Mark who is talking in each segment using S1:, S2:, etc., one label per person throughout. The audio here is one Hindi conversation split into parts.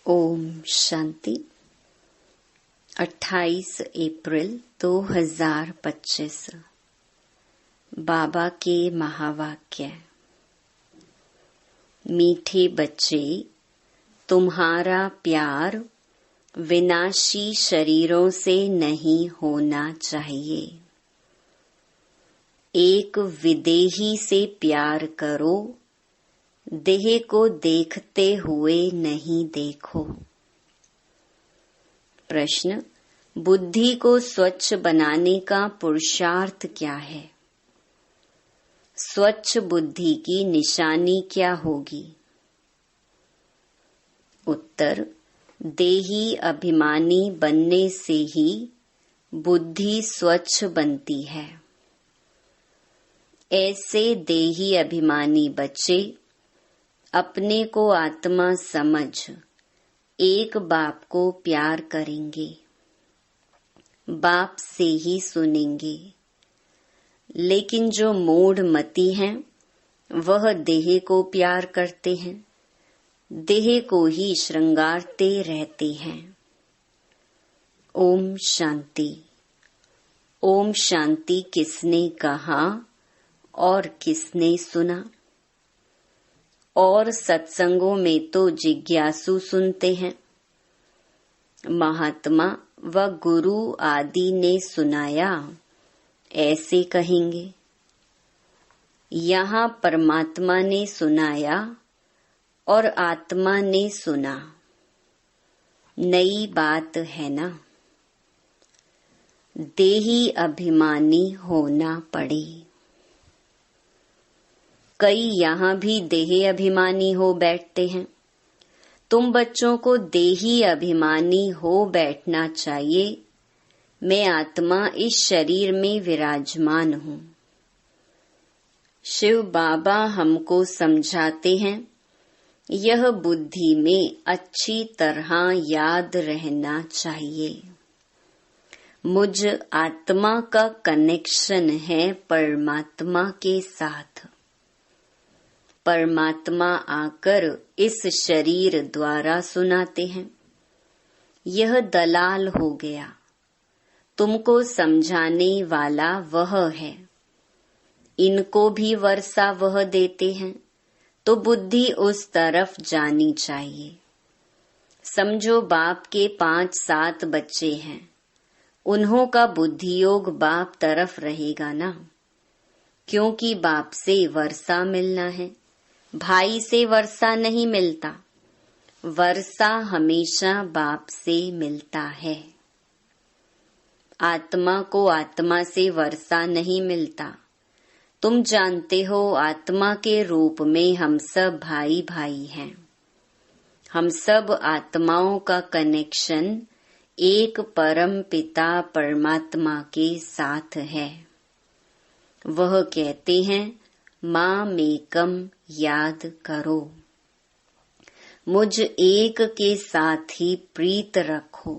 S1: ओम शांति। 28 अप्रैल 2025 बाबा के महावाक्य। मीठे बच्चे, तुम्हारा प्यार विनाशी शरीरों से नहीं होना चाहिए। एक विदेही से प्यार करो, देह को देखते हुए नहीं देखो। प्रश्न: बुद्धि को स्वच्छ बनाने का पुरुषार्थ क्या है? स्वच्छ बुद्धि की निशानी क्या होगी? उत्तर: देही अभिमानी बनने से ही बुद्धि स्वच्छ बनती है। ऐसे देही अभिमानी बच्चे अपने को आत्मा समझ एक बाप को प्यार करेंगे, बाप से ही सुनेंगे। लेकिन जो मूढ़ मति हैं, वह देह को प्यार करते हैं, देह को ही श्रृंगारते रहते हैं। ओम शांति। ओम शांति किसने कहा और किसने सुना? और सत्संगों में तो जिज्ञासु सुनते हैं। महात्मा व गुरु आदि ने सुनाया, ऐसे कहेंगे। यहाँ परमात्मा ने सुनाया और आत्मा ने सुना, नई बात है ना। देही अभिमानी होना पड़े। कई यहाँ भी देही अभिमानी हो बैठते हैं। तुम बच्चों को देही अभिमानी हो बैठना चाहिए। मैं आत्मा इस शरीर में विराजमान हूँ। शिव बाबा हमको समझाते हैं, यह बुद्धि में अच्छी तरह याद रहना चाहिए। मुझ आत्मा का कनेक्शन है परमात्मा के साथ। परमात्मा आकर इस शरीर द्वारा सुनाते हैं। यह दलाल हो गया, तुमको समझाने वाला वह है। इनको भी वर्षा वह देते हैं, तो बुद्धि उस तरफ जानी चाहिए। समझो बाप के 5-7 बच्चे हैं, उन्हों का बुद्धि योग बाप तरफ रहेगा ना, क्योंकि बाप से वर्षा मिलना है। भाई से वर्षा नहीं मिलता, वर्षा हमेशा बाप से मिलता है। आत्मा को आत्मा से वर्षा नहीं मिलता। तुम जानते हो, आत्मा के रूप में हम सब भाई भाई हैं। हम सब आत्माओं का कनेक्शन एक परम पिता परमात्मा के साथ है। वह कहते हैं, मामेकम याद करो, मुझ एक के साथ ही प्रीत रखो।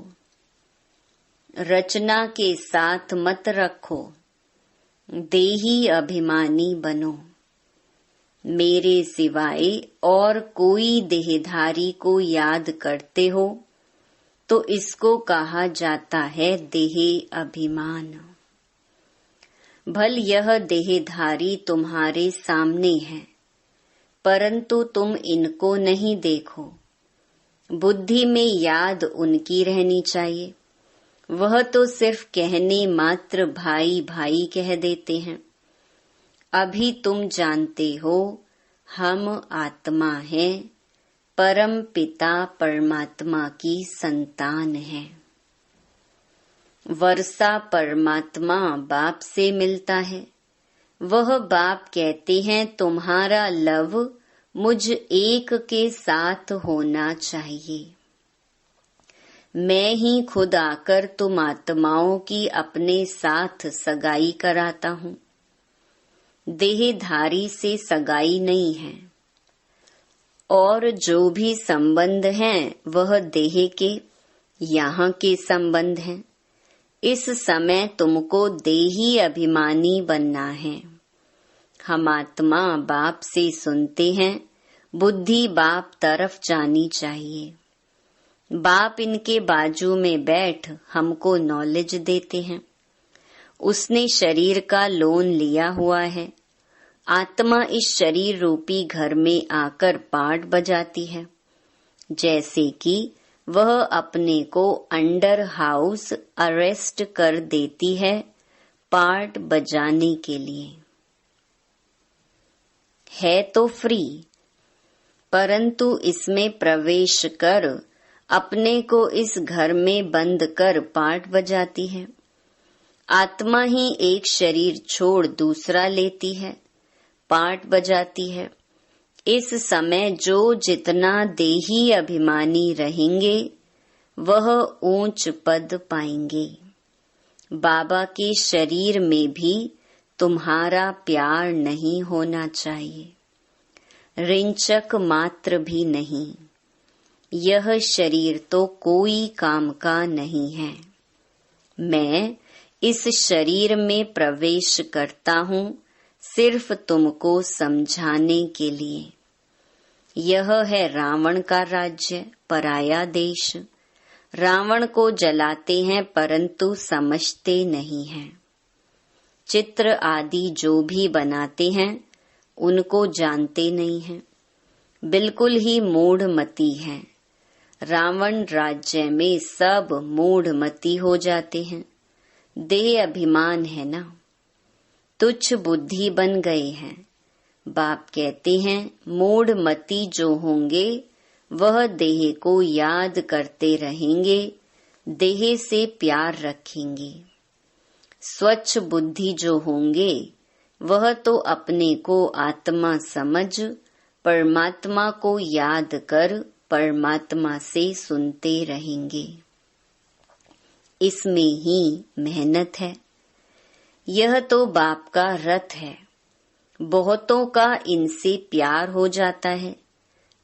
S1: रचना के साथ मत रखो, देही अभिमानी बनो। मेरे सिवाय और कोई देहधारी को याद करते हो तो इसको कहा जाता है देह अभिमान। भल यह देहधारी तुम्हारे सामने है, परंतु तुम इनको नहीं देखो। बुद्धि में याद उनकी रहनी चाहिए। वह तो सिर्फ कहने मात्र भाई भाई कह देते हैं। अभी तुम जानते हो, हम आत्मा हैं, परम पिता परमात्मा की संतान हैं। वर्षा परमात्मा बाप से मिलता है। वह बाप कहते हैं, तुम्हारा लव मुझ एक के साथ होना चाहिए। मैं ही खुद आकर तुम आत्माओं की अपने साथ सगाई कराता हूँ। देहधारी से सगाई नहीं है। और जो भी संबंध हैं, वह देह के यहाँ के संबंध हैं। इस समय तुमको देही अभिमानी बनना है। हम आत्मा बाप से सुनते हैं, बुद्धि बाप तरफ जानी चाहिए। बाप इनके बाजू में बैठ हमको नॉलेज देते हैं। उसने शरीर का लोन लिया हुआ है। आत्मा इस शरीर रूपी घर में आकर पार्ट बजाती है, जैसे कि वह अपने को अंडर हाउस अरेस्ट कर देती है पार्ट बजाने के लिए। है तो फ्री, परंतु इसमें प्रवेश कर अपने को इस घर में बंद कर पार्ट बजाती है। आत्मा ही एक शरीर छोड़ दूसरा लेती है, पार्ट बजाती है। इस समय जो जितना देही अभिमानी रहेंगे वह ऊंच पद पाएंगे। बाबा के शरीर में भी तुम्हारा प्यार नहीं होना चाहिए, रिंचक मात्र भी नहीं। यह शरीर तो कोई काम का नहीं है। मैं इस शरीर में प्रवेश करता हूँ सिर्फ तुमको समझाने के लिए। यह है रावण का राज्य, पराया देश। रावण को जलाते हैं परंतु समझते नहीं हैं। चित्र आदि जो भी बनाते हैं उनको जानते नहीं हैं, बिल्कुल ही मूढ़मती हैं। रावण राज्य में सब मूढ़मती हो जाते हैं। देह अभिमान है ना, तुच्छ बुद्धि बन गए हैं। बाप कहते हैं मूढ़मती जो होंगे वह देह को याद करते रहेंगे, देह से प्यार रखेंगे। स्वच्छ बुद्धि जो होंगे वह तो अपने को आत्मा समझ परमात्मा को याद कर परमात्मा से सुनते रहेंगे। इसमें ही मेहनत है। यह तो बाप का रथ है। बहुतों का इनसे प्यार हो जाता है,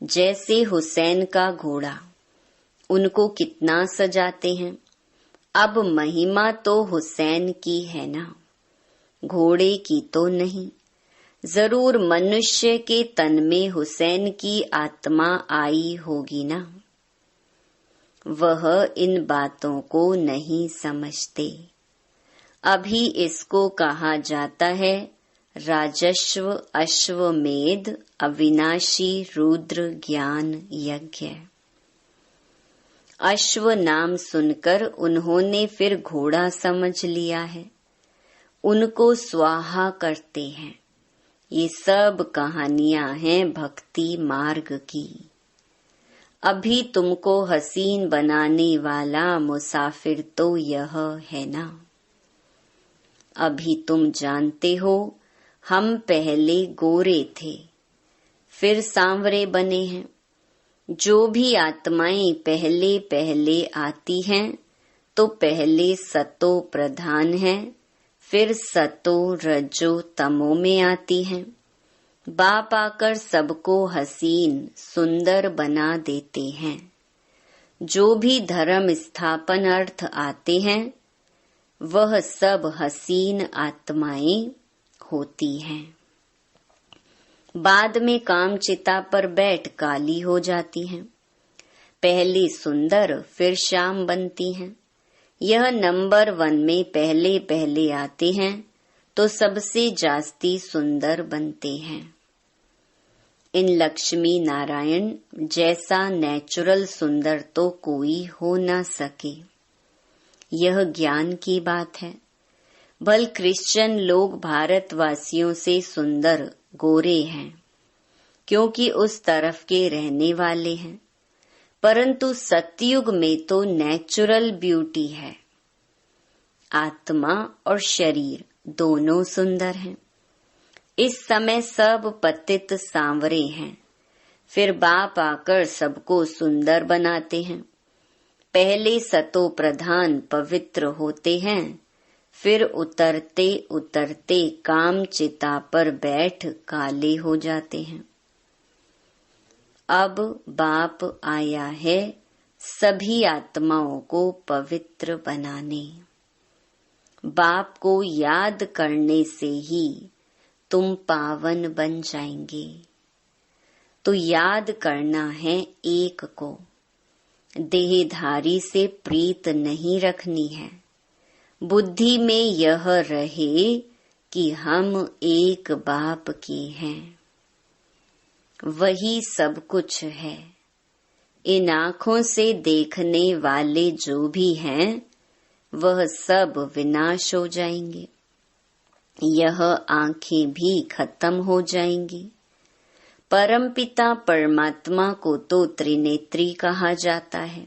S1: जैसे हुसैन का घोड़ा। उनको कितना सजाते हैं। अब महिमा तो हुसैन की है ना, घोड़े की तो नहीं। जरूर मनुष्य के तन में हुसैन की आत्मा आई होगी ना। वह इन बातों को नहीं समझते। अभी इसको कहा जाता है राजस्व अश्वमेध अविनाशी रुद्र ज्ञान यज्ञ। अश्व नाम सुनकर उन्होंने फिर घोड़ा समझ लिया है, उनको स्वाहा करते हैं। ये सब कहानियां हैं भक्ति मार्ग की। अभी तुमको हसीन बनाने वाला मुसाफिर तो यह है ना। अभी तुम जानते हो हम पहले गोरे थे, फिर सांवरे बने हैं। जो भी आत्माएं पहले पहले आती हैं तो पहले सतो प्रधान है, फिर सतो रजो तमो में आती हैं। बाप आकर सबको हसीन सुंदर बना देते हैं। जो भी धर्म स्थापन अर्थ आते हैं वह सब हसीन आत्माएं होती हैं। बाद में काम चिता पर बैठ काली हो जाती हैं। पहले सुंदर फिर श्याम बनती हैं। यह नंबर 1 में पहले पहले आते हैं तो सबसे जास्ती सुंदर बनते हैं। इन लक्ष्मी नारायण जैसा नेचुरल सुंदर तो कोई हो न सके। यह ज्ञान की बात है। भल क्रिश्चियन लोग भारतवासियों से सुंदर गोरे हैं, क्योंकि उस तरफ के रहने वाले हैं, परंतु सतयुग में तो नेचुरल ब्यूटी है। आत्मा और शरीर दोनों सुंदर हैं। इस समय सब पतित सांवरे हैं। फिर बाप आकर सबको सुंदर बनाते हैं। पहले सतो प्रधान पवित्र होते हैं, फिर उतरते उतरते काम चिता पर बैठ काले हो जाते हैं। अब बाप आया है सभी आत्माओं को पवित्र बनाने। बाप को याद करने से ही तुम पावन बन जाएंगे। तो याद करना है एक को। देहधारी से प्रीत नहीं रखनी है। बुद्धि में यह रहे कि हम एक बाप के हैं, वही सब कुछ है। इन आँखों से देखने वाले जो भी हैं वह सब विनाश हो जाएंगे, यह आँखें भी खत्म हो जाएंगी। परमपिता परमात्मा को तो त्रिनेत्री कहा जाता है।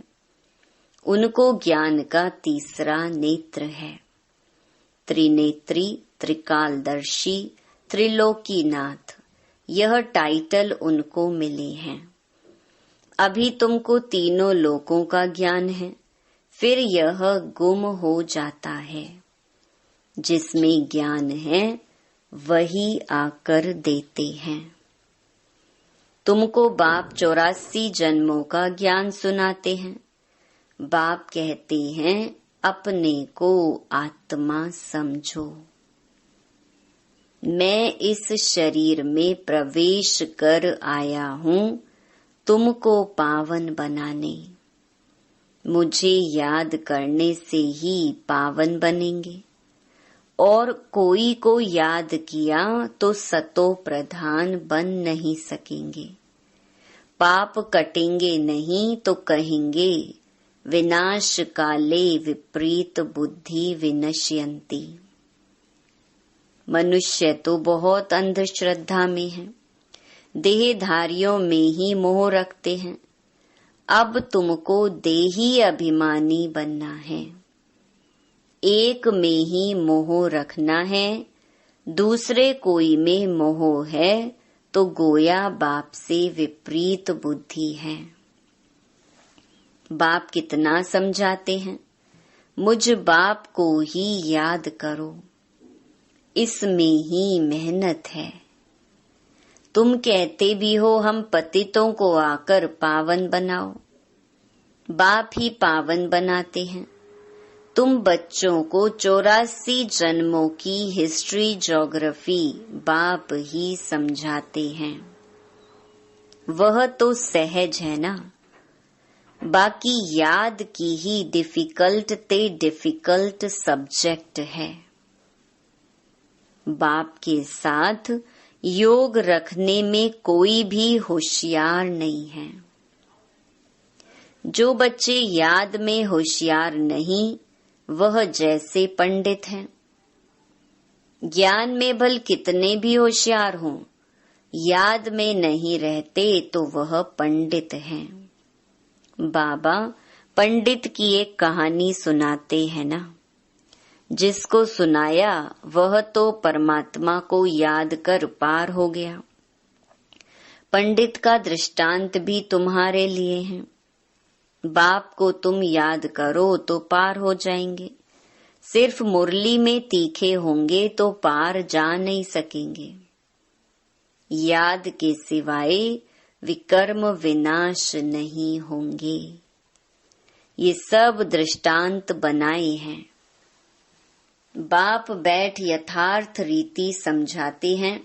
S1: उनको ज्ञान का तीसरा नेत्र है। त्रिनेत्री, त्रिकालदर्शी, त्रिलोकीनाथ, यह टाइटल उनको मिले हैं। अभी तुमको तीनों लोकों का ज्ञान है, फिर यह गुम हो जाता है। जिसमें ज्ञान है वही आकर देते हैं। तुमको बाप 84 जन्मों का ज्ञान सुनाते हैं। बाप कहते हैं अपने को आत्मा समझो। मैं इस शरीर में प्रवेश कर आया हूँ तुमको पावन बनाने। मुझे याद करने से ही पावन बनेंगे, और कोई को याद किया तो सतो प्रधान बन नहीं सकेंगे। पाप कटेंगे नहीं तो कहेंगे विनाश काले विपरीत बुद्धि विनश्यन्ति। मनुष्य तो बहुत अंधश्रद्धा में है, देहधारियों में ही मोह रखते हैं। अब तुमको देही अभिमानी बनना है। एक में ही मोह रखना है, दूसरे कोई में मोह है तो गोया बाप से विपरीत बुद्धि है। बाप कितना समझाते हैं, मुझ बाप को ही याद करो, इसमें ही मेहनत है। तुम कहते भी हो हम पतितों को आकर पावन बनाओ, बाप ही पावन बनाते हैं। तुम बच्चों को 84 जन्मों की हिस्ट्री ज्योग्राफी बाप ही समझाते हैं, वह तो सहज है ना। बाकी याद की ही डिफिकल्ट ते डिफिकल्ट सब्जेक्ट है। बाप के साथ योग रखने में कोई भी होशियार नहीं है। जो बच्चे याद में होशियार नहीं, वह जैसे पंडित हैं। ज्ञान में भल कितने भी होशियार हों, याद में नहीं रहते तो वह पंडित हैं। बाबा पंडित की एक कहानी सुनाते हैं ना, जिसको सुनाया वह तो परमात्मा को याद कर पार हो गया। पंडित का दृष्टांत भी तुम्हारे लिए है। बाप को तुम याद करो तो पार हो जाएंगे। सिर्फ मुरली में तीखे होंगे तो पार जा नहीं सकेंगे। याद के सिवाय विकर्म विनाश नहीं होंगे। ये सब दृष्टांत बनाए हैं। बाप बैठ यथार्थ रीति समझाते हैं।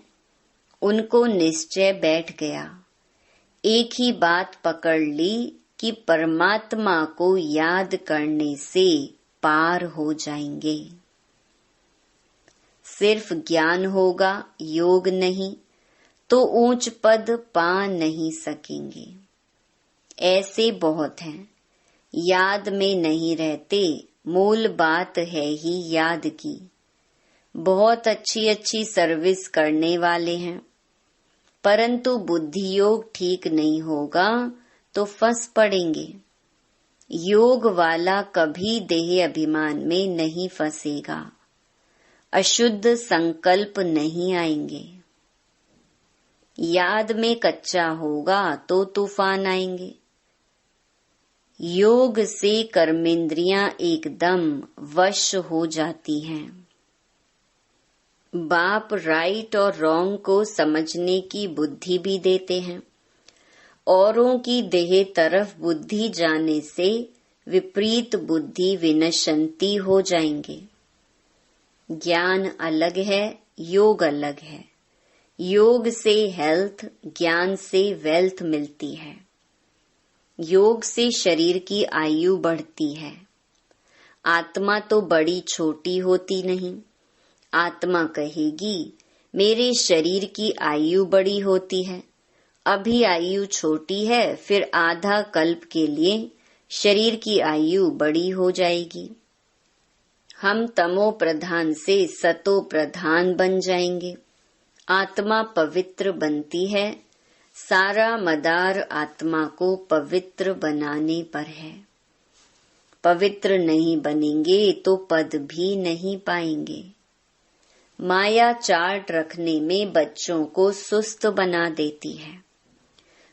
S1: उनको निश्चय बैठ गया। एक ही बात पकड़ ली कि परमात्मा को याद करने से पार हो जाएंगे। सिर्फ ज्ञान होगा, योग नहीं, तो ऊंच पद पा नहीं सकेंगे। ऐसे बहुत हैं, याद में नहीं रहते। मूल बात है ही याद की। बहुत अच्छी अच्छी सर्विस करने वाले हैं, परंतु बुद्धि योग ठीक नहीं होगा तो फंस पड़ेंगे। योग वाला कभी देह अभिमान में नहीं फंसेगा। अशुद्ध संकल्प नहीं आएंगे। याद में कच्चा होगा तो तूफान आएंगे। योग से कर्मेंद्रियां एकदम वश हो जाती हैं। बाप राइट और रॉन्ग को समझने की बुद्धि भी देते हैं। औरों की देह तरफ बुद्धि जाने से विपरीत बुद्धि विनशंती हो जाएंगे। ज्ञान अलग है, योग अलग है। योग से हेल्थ, ज्ञान से वेल्थ मिलती है। योग से शरीर की आयु बढ़ती है। आत्मा तो बड़ी छोटी होती नहीं। आत्मा कहेगी मेरे शरीर की आयु बड़ी होती है, अभी आयु छोटी है, फिर आधा कल्प के लिए शरीर की आयु बड़ी हो जाएगी। हम तमो प्रधान से सतो प्रधान बन जाएंगे। आत्मा पवित्र बनती है। सारा मदार आत्मा को पवित्र बनाने पर है। पवित्र नहीं बनेंगे तो पद भी नहीं पाएंगे। माया चार्ट रखने में बच्चों को सुस्त बना देती है।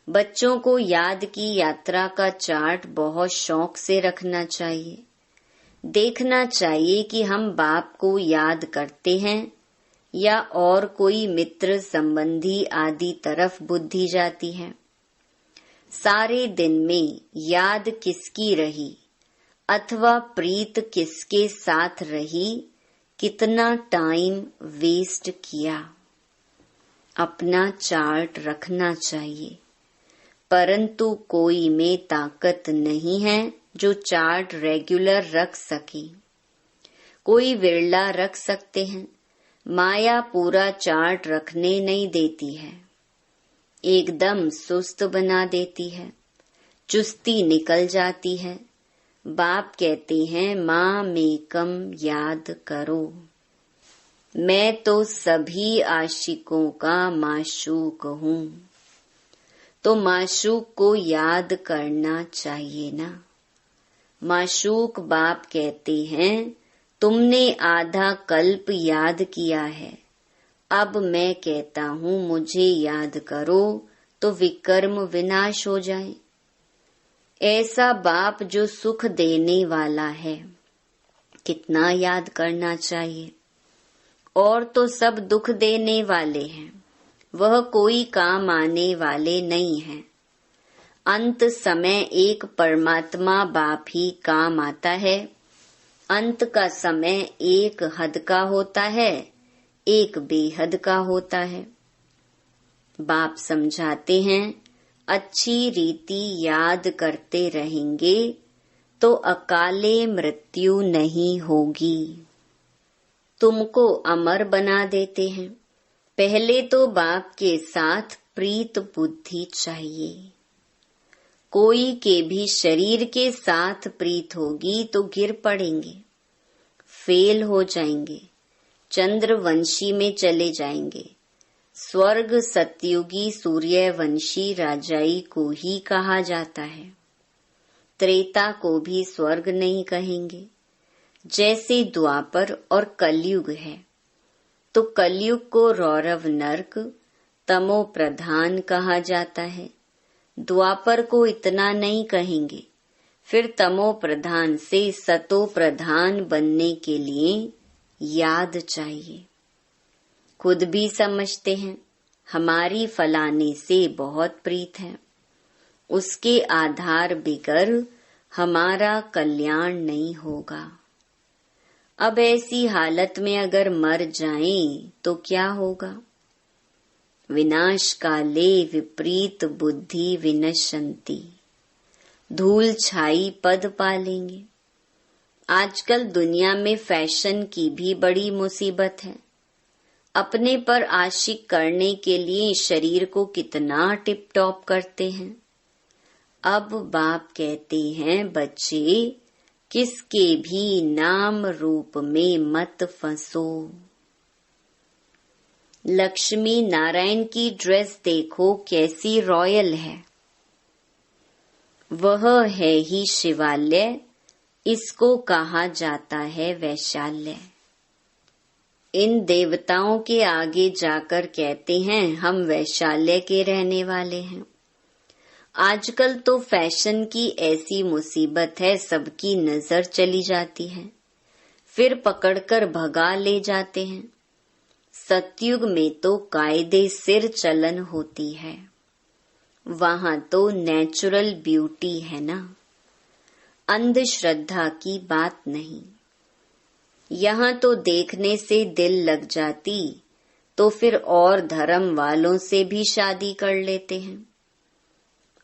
S1: बच्चों को याद की यात्रा का चार्ट बहुत शौक से रखना चाहिए। देखना चाहिए कि हम बाप को याद करते हैं या और कोई मित्र संबंधी आदि तरफ बुद्धि जाती है। सारे दिन में याद किसकी रही अथवा प्रीत किसके साथ रही, कितना टाइम वेस्ट किया, अपना चार्ट रखना चाहिए। परंतु कोई में ताकत नहीं है जो चार्ट रेगुलर रख सके। कोई विरला रख सकते हैं। माया पूरा चार्ट रखने नहीं देती है, एकदम सुस्त बना देती है, चुस्ती निकल जाती है। बाप कहते हैं माँ में कम याद करो। मैं तो सभी आशिकों का माशूक हूँ। तो माशूक को याद करना चाहिए ना। माशूक बाप कहते हैं तुमने आधा कल्प याद किया है, अब मैं कहता हूँ मुझे याद करो तो विकर्म विनाश हो जाए। ऐसा बाप जो सुख देने वाला है, कितना याद करना चाहिए। और तो सब दुख देने वाले हैं, वह कोई काम आने वाले नहीं हैं। अंत समय एक परमात्मा बाप ही काम आता है। अंत का समय एक हद का होता है, एक बेहद का होता है। बाप समझाते हैं अच्छी रीति याद करते रहेंगे तो अकाले मृत्यु नहीं होगी। तुमको अमर बना देते हैं। पहले तो बाप के साथ प्रीत बुद्धि चाहिए। कोई के भी शरीर के साथ प्रीत होगी तो गिर पड़ेंगे, फेल हो जाएंगे, चंद्रवंशी में चले जाएंगे। स्वर्ग सतयुगी सूर्यवंशी राजाई को ही कहा जाता है। त्रेता को भी स्वर्ग नहीं कहेंगे। जैसे द्वापर और कलयुग है, तो कलयुग को रौरव नरक तमो प्रधान कहा जाता है। द्वापर को इतना नहीं कहेंगे। फिर तमो प्रधान से सतो प्रधान बनने के लिए याद चाहिए। खुद भी समझते हैं हमारी फलाने से बहुत प्रीत है, उसके आधार बिगर हमारा कल्याण नहीं होगा। अब ऐसी हालत में अगर मर जाएं तो क्या होगा? विनाश काले विपरीत बुद्धि विनश्यन्ति, धूल छाई पद पालेंगे। आजकल दुनिया में फैशन की भी बड़ी मुसीबत है। अपने पर आशिक करने के लिए शरीर को कितना टिप टॉप करते हैं। अब बाप कहते हैं बच्चे किसके भी नाम रूप में मत फंसो। लक्ष्मी नारायण की ड्रेस देखो कैसी रॉयल है। वह है ही शिवालय, इसको कहा जाता है वैशाल्य। इन देवताओं के आगे जाकर कहते हैं हम वैशाल्य के रहने वाले हैं। आजकल तो फैशन की ऐसी मुसीबत है, सबकी नजर चली जाती है, फिर पकड़कर भगा ले जाते हैं। सतयुग में तो कायदे सिर चलन होती है, वहां तो नेचुरल ब्यूटी है ना, अंधश्रद्धा की बात नहीं। यहाँ तो देखने से दिल लग जाती तो फिर और धर्म वालों से भी शादी कर लेते हैं।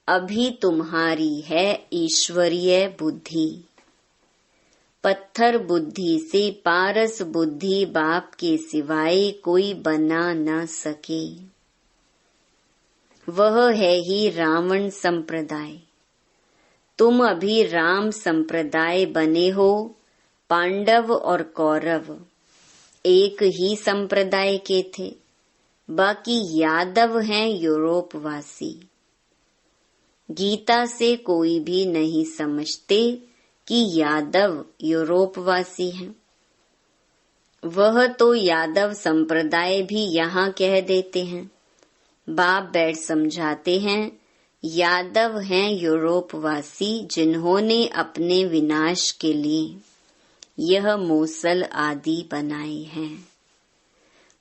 S1: अभी तुम्हारी है ईश्वरीय बुद्धि। पत्थर बुद्धि से पारस बुद्धि बाप के सिवाय कोई बना न सके। वह है ही रावण संप्रदाय। तुम अभी राम संप्रदाय बने हो। पांडव और कौरव एक ही संप्रदाय के थे। बाकी यादव हैं यूरोपवासी। गीता से कोई भी नहीं समझते कि यादव यूरोपवासी हैं। वह तो यादव संप्रदाय भी यहाँ कह देते हैं। बाप बैठ समझाते हैं, यादव हैं यूरोपवासी जिन्होंने अपने विनाश के लिए यह मोसल आदि बनाए हैं।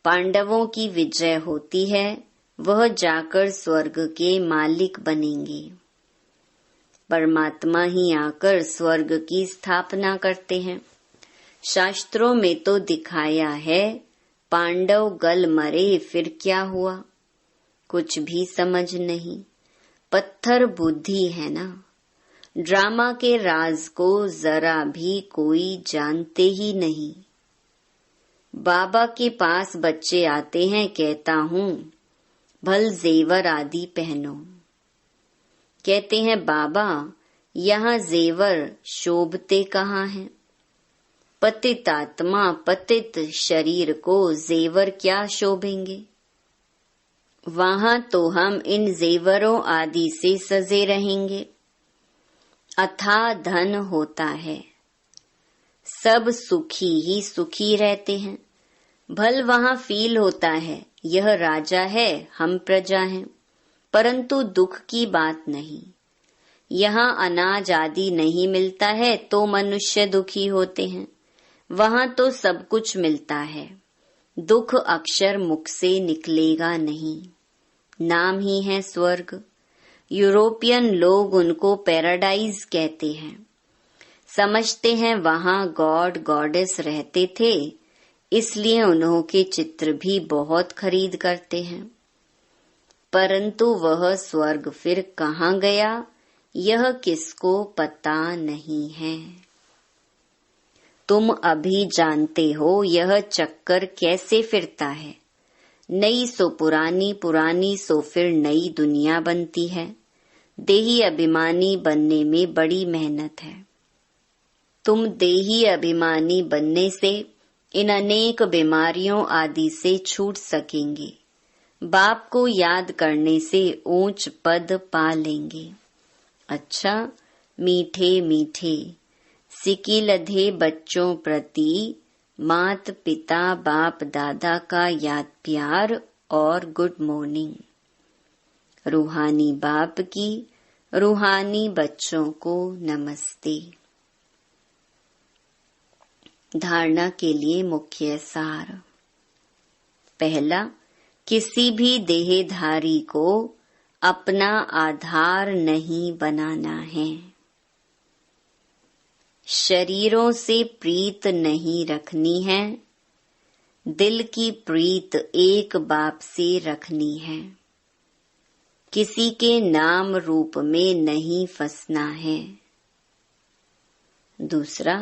S1: पांडवों की विजय होती है, वह जाकर स्वर्ग के मालिक बनेंगे। परमात्मा ही आकर स्वर्ग की स्थापना करते हैं। शास्त्रों में तो दिखाया है, पांडव गल मरे फिर क्या हुआ? कुछ भी समझ नहीं। पत्थर बुद्धि है ना। ड्रामा के राज को जरा भी कोई जानते ही नहीं। बाबा के पास बच्चे आते हैं, कहता हूँ भल जेवर आदि पहनो। कहते हैं बाबा यहाँ जेवर शोभते कहाँ हैं? पतित आत्मा पतित शरीर को जेवर क्या शोभेंगे? वहां तो हम इन जेवरों आदि से सजे रहेंगे। अथाह धन होता है, सब सुखी ही सुखी रहते हैं। भल वहां फील होता है यह राजा है, हम प्रजा हैं, परंतु दुख की बात नहीं। यहाँ अनाज आदि नहीं मिलता है तो मनुष्य दुखी होते हैं। वहां तो सब कुछ मिलता है। दुख अक्षर मुख से निकलेगा नहीं। नाम ही है स्वर्ग। यूरोपियन लोग उनको पैराडाइज कहते हैं। समझते हैं वहां गॉड गॉडेस रहते थे, इसलिए उन्हों के चित्र भी बहुत खरीद करते हैं। परंतु वह स्वर्ग फिर कहाँ गया, यह किसको पता नहीं है। तुम अभी जानते हो यह चक्कर कैसे फिरता है। नई सो पुरानी, पुरानी सो फिर नई दुनिया बनती है। देही अभिमानी बनने में बड़ी मेहनत है। तुम देही अभिमानी बनने से इन अनेक बीमारियों आदि से छूट सकेंगे। बाप को याद करने से ऊंच पद पा लेंगे। अच्छा, मीठे मीठे सिकी लधे बच्चों प्रति मात पिता बाप दादा का याद प्यार और गुड मॉर्निंग। रूहानी बाप की रूहानी बच्चों को नमस्ते। धारणा के लिए मुख्य सार। पहला, किसी भी देहधारी को अपना आधार नहीं बनाना है। शरीरों से प्रीत नहीं रखनी है। दिल की प्रीत एक बाप से रखनी है। किसी के नाम रूप में नहीं फंसना है। दूसरा,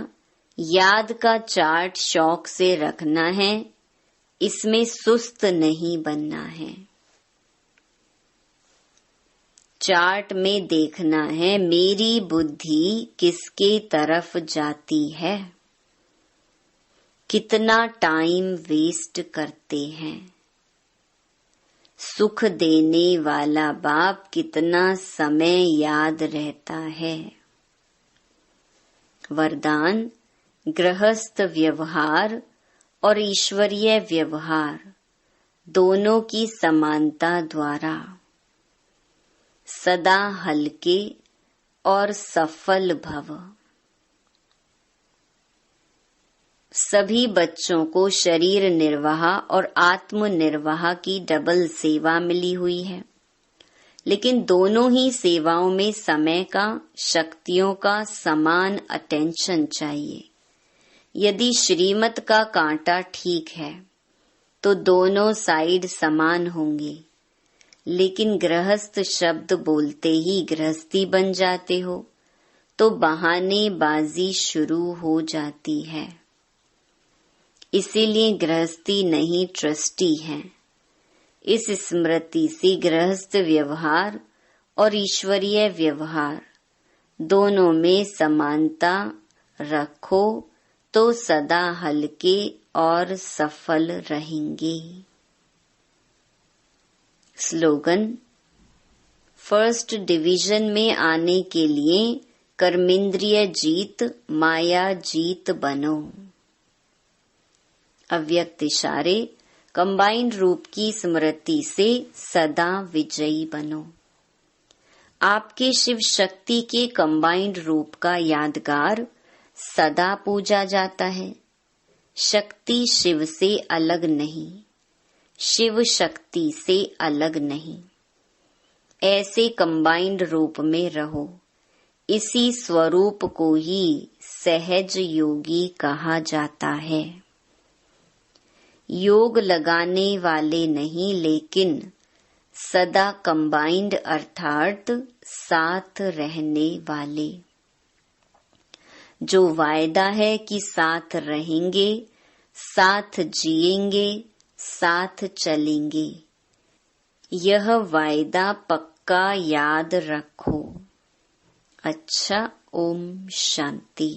S1: याद का चार्ट शौक से रखना है, इसमें सुस्त नहीं बनना है। चार्ट में देखना है मेरी बुद्धि किसके तरफ जाती है, कितना टाइम वेस्ट करते हैं। सुख देने वाला बाप कितना समय याद रहता है। वरदान, गृहस्थ व्यवहार और ईश्वरीय व्यवहार दोनों की समानता द्वारा सदा हल्के और सफल भव। सभी बच्चों को शरीर निर्वाह और आत्म निर्वाह की डबल सेवा मिली हुई है, लेकिन दोनों ही सेवाओं में समय का, शक्तियों का समान अटेंशन चाहिए। यदि श्रीमत का कांटा ठीक है तो दोनों साइड समान होंगे, लेकिन गृहस्थ शब्द बोलते ही गृहस्थी बन जाते हो तो बहानेबाजी शुरू हो जाती है। इसीलिए गृहस्थी नहीं ट्रस्टी है। इस स्मृति से गृहस्थ व्यवहार और ईश्वरीय व्यवहार दोनों में समानता रखो तो सदा हल्के और सफल रहेंगे। स्लोगन: फर्स्ट डिवीजन में आने के लिए कर्मेंद्रिय जीत, माया जीत बनो। अव्यक्त इशारे: कंबाइंड रूप की स्मृति से सदा विजयी बनो। आपके शिव शक्ति के कंबाइंड रूप का यादगार सदा पूजा जाता है। शक्ति शिव से अलग नहीं, शिव शक्ति से अलग नहीं। ऐसे कंबाइंड रूप में रहो। इसी स्वरूप को ही सहज योगी कहा जाता है। योग लगाने वाले नहीं, लेकिन सदा कंबाइंड अर्थात साथ रहने वाले। जो वायदा है कि साथ रहेंगे, साथ जिएंगे, साथ चलेंगे, यह वायदा पक्का याद रखो। अच्छा, ओम शांति।